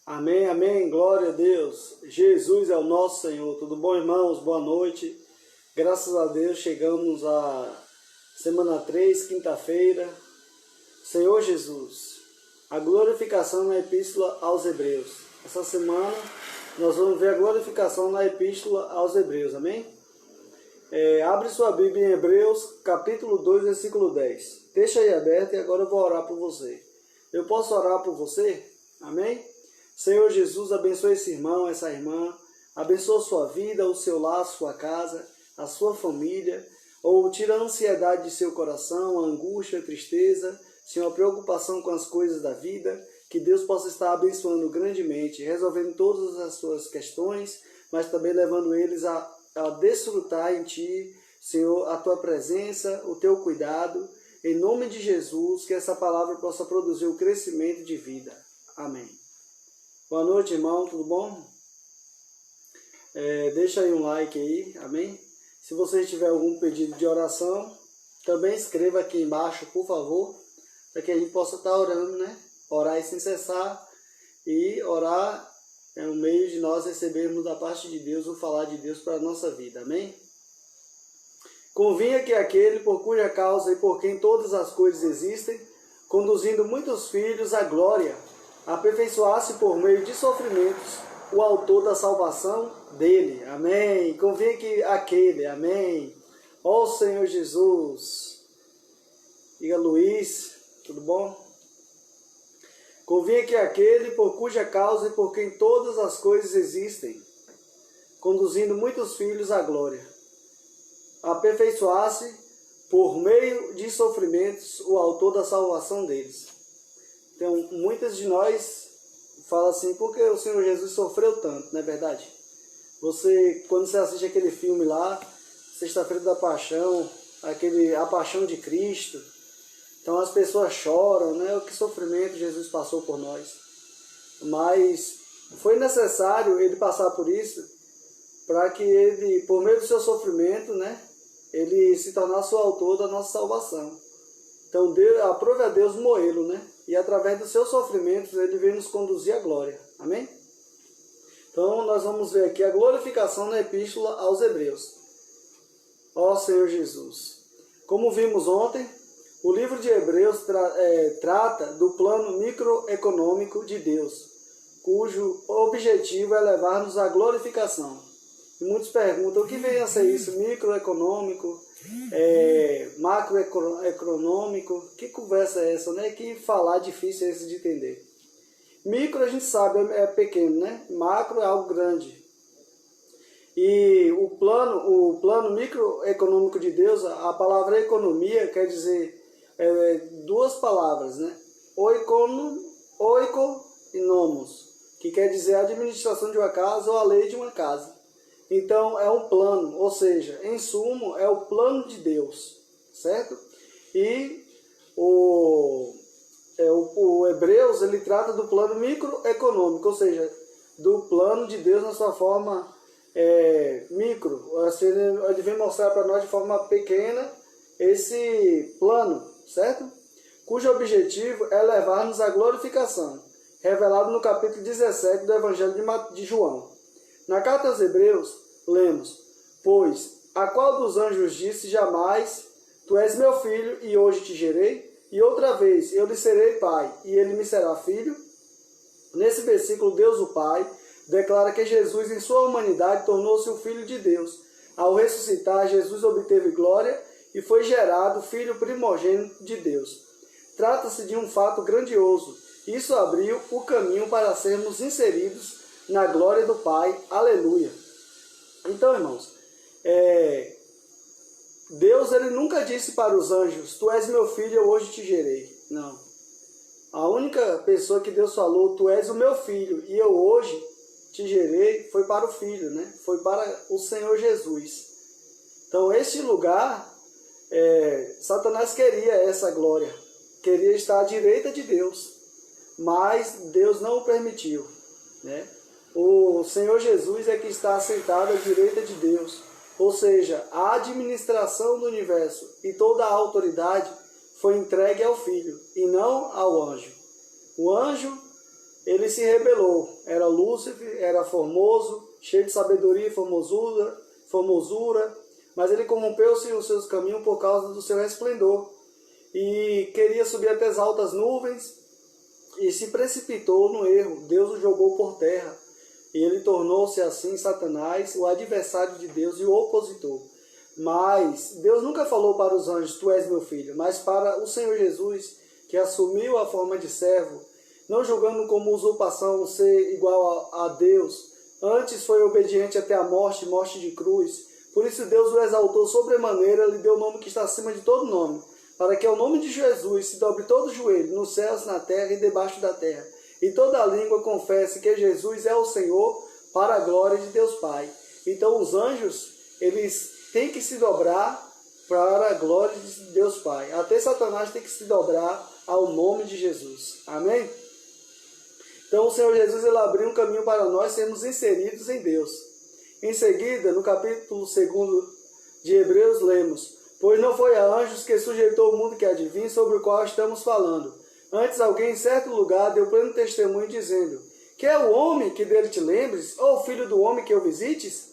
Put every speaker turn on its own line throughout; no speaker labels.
Amém, amém, glória a Deus. Jesus é o nosso Senhor. Tudo bom, irmãos? Boa noite. Graças a Deus chegamos à semana 3, quinta-feira. Senhor Jesus, a glorificação na Epístola aos Hebreus. Essa semana nós vamos ver a glorificação na Epístola aos Hebreus, amém? Abre sua Bíblia em Hebreus, capítulo 2, versículo 10. Deixa aí aberto e agora eu vou orar por você. Eu posso orar por você? Amém? Senhor Jesus, abençoe esse irmão, essa irmã, abençoa sua vida, o seu lar, sua casa, a sua família, ou tira a ansiedade de seu coração, a angústia, a tristeza, Senhor, a preocupação com as coisas da vida, que Deus possa estar abençoando grandemente, resolvendo todas as suas questões, mas também levando eles a desfrutar em Ti, Senhor, a Tua presença, o Teu cuidado, em nome de Jesus, que essa palavra possa produzir o crescimento de vida. Amém. Boa noite, irmão, tudo bom? Deixa aí um like aí, amém? Se você tiver algum pedido de oração, também escreva aqui embaixo, por favor, para que a gente possa estar orando, né? Orar e sem cessar, e orar é um meio de nós recebermos da parte de Deus o falar de Deus para a nossa vida, amém? Convinha que aquele por cuja causa e por quem todas as coisas existem, conduzindo muitos filhos à glória, aperfeiçoasse por meio de sofrimentos o autor da salvação dele. Amém. Convinha que aquele, amém. Ó Senhor Jesus. Diga Luiz, tudo bom? Convinha que aquele por cuja causa e por quem todas as coisas existem, conduzindo muitos filhos à glória, aperfeiçoasse por meio de sofrimentos o autor da salvação deles. Então, muitas de nós falam assim, por que o Senhor Jesus sofreu tanto, não é verdade? Quando você assiste aquele filme lá, Sexta-feira da Paixão, A Paixão de Cristo, então as pessoas choram, né? O que sofrimento Jesus passou por nós. Mas foi necessário ele passar por isso, para que ele, por meio do seu sofrimento, né? Ele se tornasse o autor da nossa salvação. Então, aprove a Deus moê-lo, né? E através dos seus sofrimentos, ele veio nos conduzir à glória. Amém? Então, nós vamos ver aqui a glorificação na Epístola aos Hebreus. Ó Senhor Jesus. Como vimos ontem, o livro de Hebreus trata do plano microeconômico de Deus, cujo objetivo é levar-nos à glorificação. E muitos perguntam, o que vem a ser isso? Microeconômico, macroeconômico? Que conversa é essa, né? Que falar difícil é esse de entender. Micro a gente sabe, é pequeno, né? Macro é algo grande. E o plano microeconômico de Deus, a palavra economia quer dizer duas palavras, né? Oiko e nomos, que quer dizer a administração de uma casa ou a lei de uma casa. Então, é um plano, ou seja, em sumo, é o plano de Deus, certo? E o Hebreus, ele trata do plano microeconômico, ou seja, do plano de Deus na sua forma micro. Assim, ele vem mostrar para nós de forma pequena esse plano, certo? Cujo objetivo é levar-nos à glorificação, revelado no capítulo 17 do Evangelho de João. Na carta aos Hebreus, lemos, pois, a qual dos anjos disse jamais, tu és meu filho e hoje te gerei, e outra vez eu lhe serei pai e ele me será filho? Nesse versículo, Deus o Pai declara que Jesus em sua humanidade tornou-se o Filho de Deus. Ao ressuscitar, Jesus obteve glória e foi gerado filho primogênito de Deus. Trata-se de um fato grandioso. Isso abriu o caminho para sermos inseridos na glória do Pai, aleluia. Então, irmãos, Deus ele nunca disse para os anjos, tu és meu filho, eu hoje te gerei. Não. A única pessoa que Deus falou, tu és o meu filho e eu hoje te gerei, foi para o Filho, né? Foi para o Senhor Jesus. Então, este lugar, Satanás queria essa glória, queria estar à direita de Deus, mas Deus não o permitiu, né? O Senhor Jesus é que está assentado à direita de Deus. Ou seja, a administração do universo e toda a autoridade foi entregue ao Filho e não ao anjo. O anjo ele se rebelou. Era Lúcifer, era formoso, cheio de sabedoria e formosura, mas ele corrompeu-se os seus caminhos por causa do seu resplendor. E queria subir até as altas nuvens e se precipitou no erro. Deus o jogou por terra. E ele tornou-se assim Satanás, o adversário de Deus e o opositor. Mas Deus nunca falou para os anjos, tu és meu filho, mas para o Senhor Jesus, que assumiu a forma de servo, não julgando como usurpação ser igual a Deus, antes foi obediente até a morte, morte de cruz. Por isso Deus o exaltou sobremaneira, lhe deu o nome que está acima de todo nome, para que ao nome de Jesus se dobre todo o joelho, nos céus, na terra e debaixo da terra, e toda a língua confesse que Jesus é o Senhor, para a glória de Deus Pai. Então os anjos, eles têm que se dobrar para a glória de Deus Pai. Até Satanás tem que se dobrar ao nome de Jesus. Amém? Então o Senhor Jesus, ele abriu um caminho para nós sermos inseridos em Deus. Em seguida, no capítulo 2 de Hebreus, lemos: pois não foi a anjos que sujeitou o mundo que há de vir, sobre o qual estamos falando. Antes alguém em certo lugar deu pleno testemunho, dizendo: que é o homem que dele te lembres, ou o filho do homem que o visites?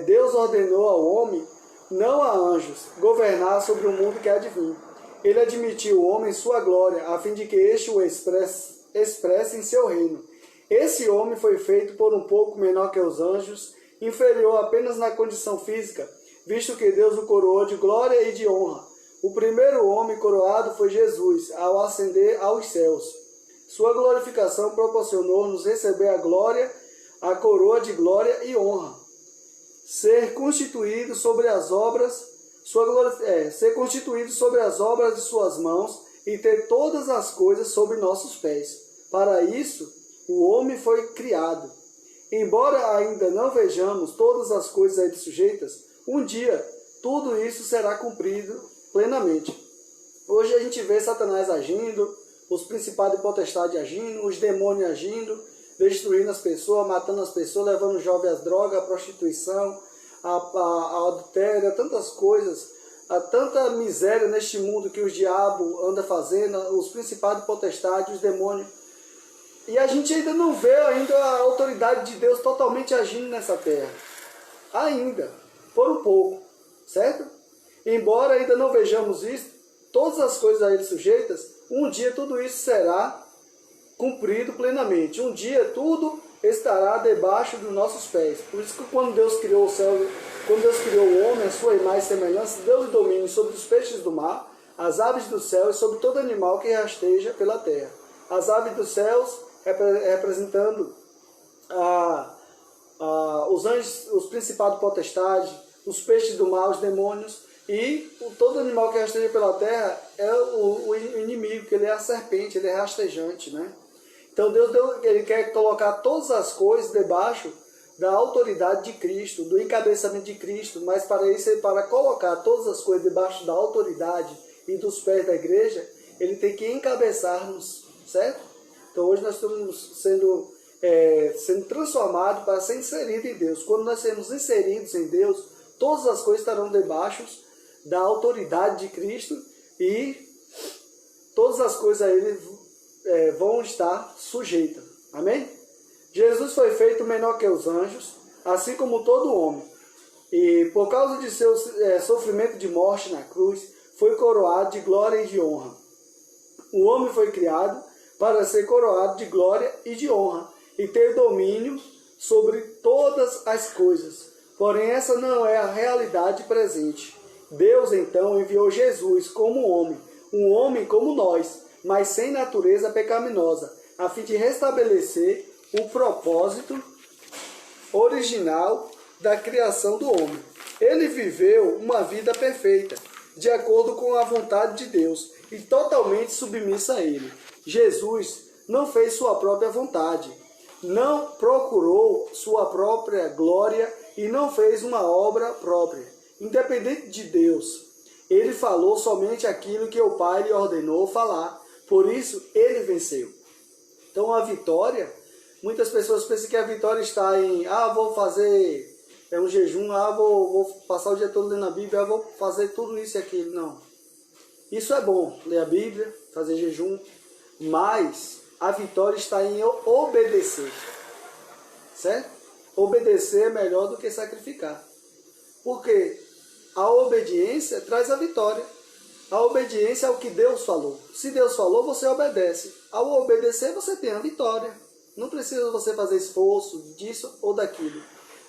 Deus ordenou ao homem, não a anjos, governar sobre o mundo que há de vir. Ele admitiu o homem em sua glória, a fim de que este o expresse em seu reino. Esse homem foi feito por um pouco menor que os anjos, inferior apenas na condição física, visto que Deus o coroou de glória e de honra. O primeiro homem coroado foi Jesus, ao ascender aos céus. Sua glorificação proporcionou-nos receber a glória, a coroa de glória e honra. Ser constituído sobre as obras, ser constituído sobre as obras de suas mãos e ter todas as coisas sob nossos pés. Para isso, o homem foi criado. Embora ainda não vejamos todas as coisas a ele sujeitas, um dia tudo isso será cumprido plenamente. Hoje a gente vê Satanás agindo, os principados e potestades agindo, os demônios agindo, destruindo as pessoas, matando as pessoas, levando os jovens às drogas, à prostituição, a adultério, a tantas coisas, há tanta miséria neste mundo que os diabos andam fazendo, os principados e potestades, os demônios. E a gente ainda não vê a autoridade de Deus totalmente agindo nessa terra. Ainda, por um pouco, certo? Embora ainda não vejamos isso, todas as coisas a ele sujeitas, um dia tudo isso será cumprido plenamente. Um dia tudo estará debaixo dos nossos pés. Por isso que quando Deus criou o céu, quando Deus criou o homem, a sua imagem e semelhança, deu-lhe domínio sobre os peixes do mar, as aves do céu e sobre todo animal que rasteja pela terra. As aves dos céus representando os anjos, os principados potestades, os peixes do mar, os demônios, e todo animal que rasteja pela terra é o inimigo, que ele é a serpente, ele é rastejante, né? Então Deus ele quer colocar todas as coisas debaixo da autoridade de Cristo, do encabeçamento de Cristo, mas para isso, para colocar todas as coisas debaixo da autoridade e dos pés da igreja, ele tem que encabeçar-nos, certo? Então hoje nós estamos sendo transformados para ser inseridos em Deus. Quando nós sermos inseridos em Deus, todas as coisas estarão debaixo da autoridade de Cristo e todas as coisas a Ele vão estar sujeitas. Amém? Jesus foi feito menor que os anjos, assim como todo homem. E por causa de seu sofrimento de morte na cruz, foi coroado de glória e de honra. O homem foi criado para ser coroado de glória e de honra, e ter domínio sobre todas as coisas. Porém, essa não é a realidade presente. Deus, então, enviou Jesus como homem, um homem como nós, mas sem natureza pecaminosa, a fim de restabelecer o propósito original da criação do homem. Ele viveu uma vida perfeita, de acordo com a vontade de Deus, e totalmente submissa a Ele. Jesus não fez sua própria vontade, não procurou sua própria glória e não fez uma obra própria. Independente de Deus, ele falou somente aquilo que o Pai lhe ordenou falar. Por isso, ele venceu. Então, a vitória, muitas pessoas pensam que a vitória está em, vou fazer um jejum, vou passar o dia todo lendo a Bíblia, vou fazer tudo isso e aquilo. Não. Isso é bom, ler a Bíblia, fazer jejum, mas a vitória está em obedecer. Certo? Obedecer é melhor do que sacrificar. Porque a obediência traz a vitória. A obediência é o que Deus falou. Se Deus falou, você obedece. Ao obedecer, você tem a vitória. Não precisa você fazer esforço disso ou daquilo.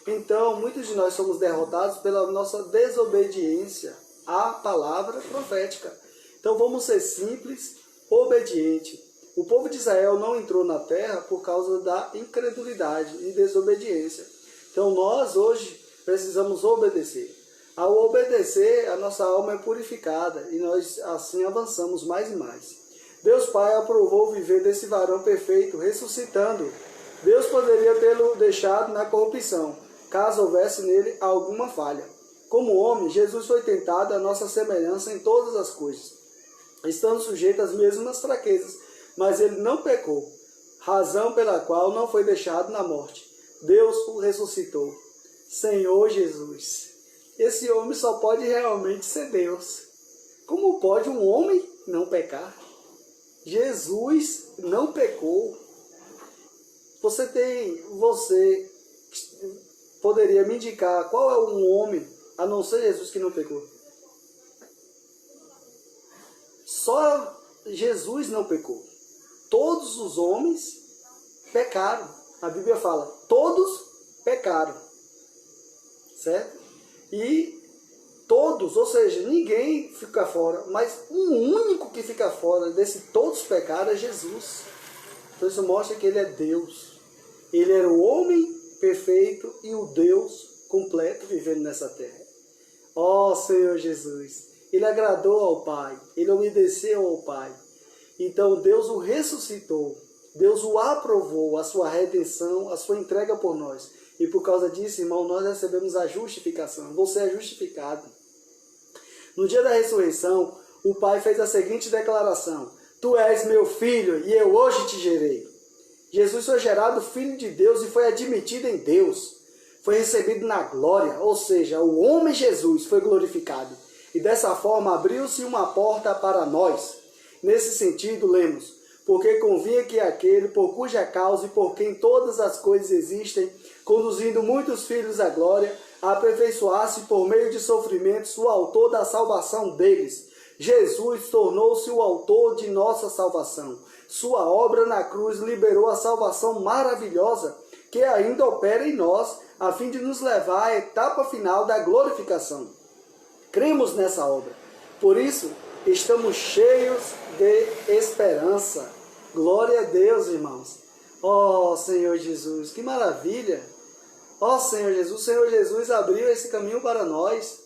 Então, muitos de nós somos derrotados pela nossa desobediência à palavra profética. Então, vamos ser simples, obedientes. O povo de Israel não entrou na terra por causa da incredulidade e desobediência. Então, nós hoje precisamos obedecer. Ao obedecer, a nossa alma é purificada e nós assim avançamos mais e mais. Deus Pai aprovou viver desse varão perfeito, ressuscitando. Deus poderia tê-lo deixado na corrupção, caso houvesse nele alguma falha. Como homem, Jesus foi tentado à nossa semelhança em todas as coisas, estando sujeito às mesmas fraquezas, mas ele não pecou, razão pela qual não foi deixado na morte. Deus o ressuscitou. Senhor Jesus, esse homem só pode realmente ser Deus. Como pode um homem não pecar? Jesus não pecou. Você poderia me indicar qual é um homem, a não ser Jesus, que não pecou? Só Jesus não pecou. Todos os homens pecaram. A Bíblia fala, todos pecaram. Certo? E todos, ou seja, ninguém fica fora, mas um único que fica fora desse todos pecaram é Jesus. Então isso mostra que ele é Deus. Ele era o homem perfeito e o Deus completo vivendo nessa terra. Ó Senhor Jesus, ele agradou ao Pai, ele obedeceu ao Pai. Então Deus o ressuscitou, Deus o aprovou, a sua redenção, a sua entrega por nós. E por causa disso, irmão, nós recebemos a justificação. Você é justificado. No dia da ressurreição, o Pai fez a seguinte declaração: Tu és meu filho e eu hoje te gerei. Jesus foi gerado filho de Deus e foi admitido em Deus. Foi recebido na glória, ou seja, o homem Jesus foi glorificado. E dessa forma abriu-se uma porta para nós. Nesse sentido, lemos: Porque convinha que aquele por cuja causa e por quem todas as coisas existem, conduzindo muitos filhos à glória, aperfeiçoasse por meio de sofrimentos o autor da salvação deles. Jesus tornou-se o autor de nossa salvação. Sua obra na cruz liberou a salvação maravilhosa que ainda opera em nós, a fim de nos levar à etapa final da glorificação. Cremos nessa obra. Por isso, estamos cheios de esperança. Glória a Deus, irmãos. Ó Senhor Jesus, que maravilha! Ó Senhor Jesus, o Senhor Jesus abriu esse caminho para nós.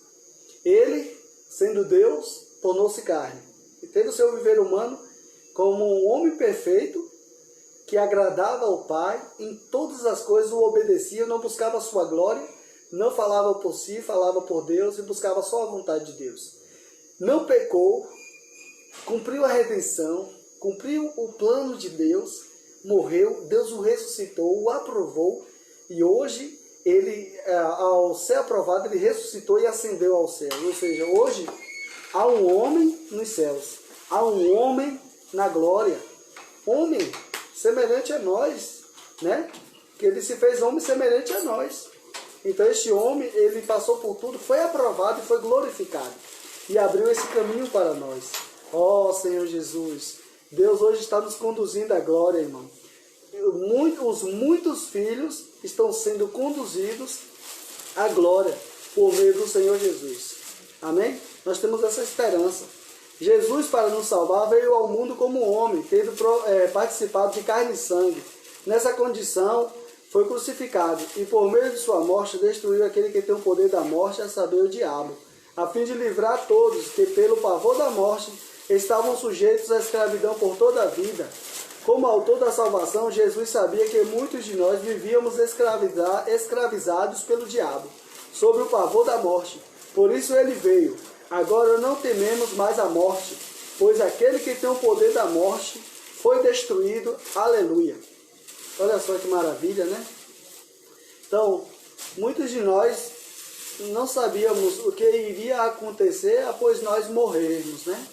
Ele, sendo Deus, tornou-se carne. E tendo o seu viver humano como um homem perfeito, que agradava ao Pai, em todas as coisas o obedecia, não buscava a sua glória, não falava por si, falava por Deus e buscava só a vontade de Deus. Não pecou, cumpriu a redenção, cumpriu o plano de Deus, morreu, Deus o ressuscitou, o aprovou, e hoje, ele, ao ser aprovado, ele ressuscitou e ascendeu ao céu. Ou seja, hoje há um homem nos céus, há um homem na glória, homem semelhante a nós, né? Que ele se fez homem semelhante a nós. Então este homem, ele passou por tudo, foi aprovado e foi glorificado, e abriu esse caminho para nós. Ó Senhor Jesus, Deus hoje está nos conduzindo à glória, irmão. Muitos filhos estão sendo conduzidos à glória por meio do Senhor Jesus. Amém? Nós temos essa esperança. Jesus, para nos salvar, veio ao mundo como homem, tendo participado de carne e sangue. Nessa condição, foi crucificado e por meio de sua morte destruiu aquele que tem o poder da morte, a saber, o diabo, a fim de livrar todos que, pelo pavor da morte, estavam sujeitos à escravidão por toda a vida. Como autor da salvação, Jesus sabia que muitos de nós vivíamos escravizados pelo diabo, sob o pavor da morte. Por isso ele veio. Agora não tememos mais a morte, pois aquele que tem o poder da morte foi destruído. Aleluia. Olha só que maravilha, né? Então, muitos de nós não sabíamos o que iria acontecer após nós morrermos, né?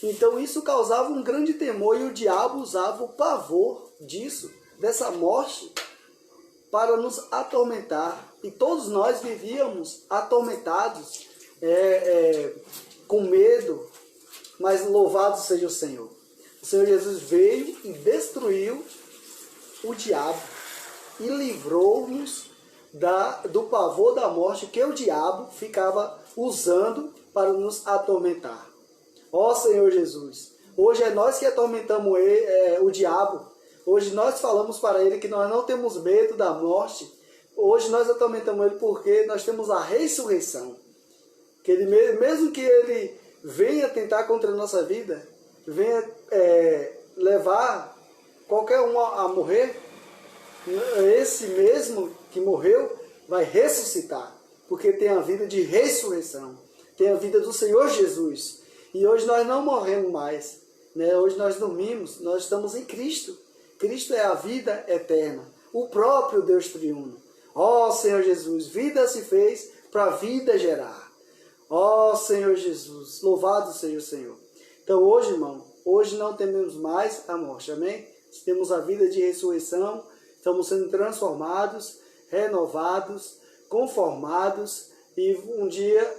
Então isso causava um grande temor e o diabo usava o pavor disso, dessa morte, para nos atormentar. E todos nós vivíamos atormentados, com medo, mas louvado seja o Senhor. O Senhor Jesus veio e destruiu o diabo e livrou-nos do pavor da morte que o diabo ficava usando para nos atormentar. Ó Senhor Jesus, hoje é nós que atormentamos o diabo. Hoje nós falamos para ele que nós não temos medo da morte. Hoje nós atormentamos ele porque nós temos a ressurreição. Que ele, mesmo que ele venha tentar contra a nossa vida, venha levar qualquer um a morrer, esse mesmo que morreu vai ressuscitar, porque tem a vida de ressurreição, tem a vida do Senhor Jesus. E hoje nós não morremos mais, né? Hoje nós dormimos, nós estamos em Cristo. Cristo é a vida eterna, o próprio Deus triuno. Ó Senhor Jesus, vida se fez para vida gerar. Ó Senhor Jesus, louvado seja o Senhor. Então hoje, irmão, hoje não temos mais a morte, amém? Temos a vida de ressurreição, estamos sendo transformados, renovados, conformados, e um dia,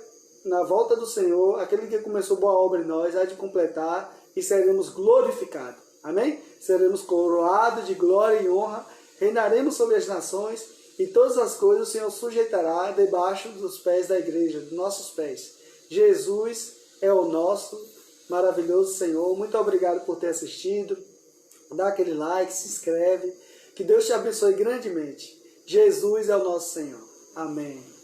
na volta do Senhor, aquele que começou boa obra em nós, há de completar e seremos glorificados, amém? Seremos coroados de glória e honra, reinaremos sobre as nações, e todas as coisas o Senhor sujeitará debaixo dos pés da igreja, dos nossos pés. Jesus é o nosso maravilhoso Senhor. Muito obrigado por ter assistido. Dá aquele like, se inscreve. Que Deus te abençoe grandemente. Jesus é o nosso Senhor. Amém.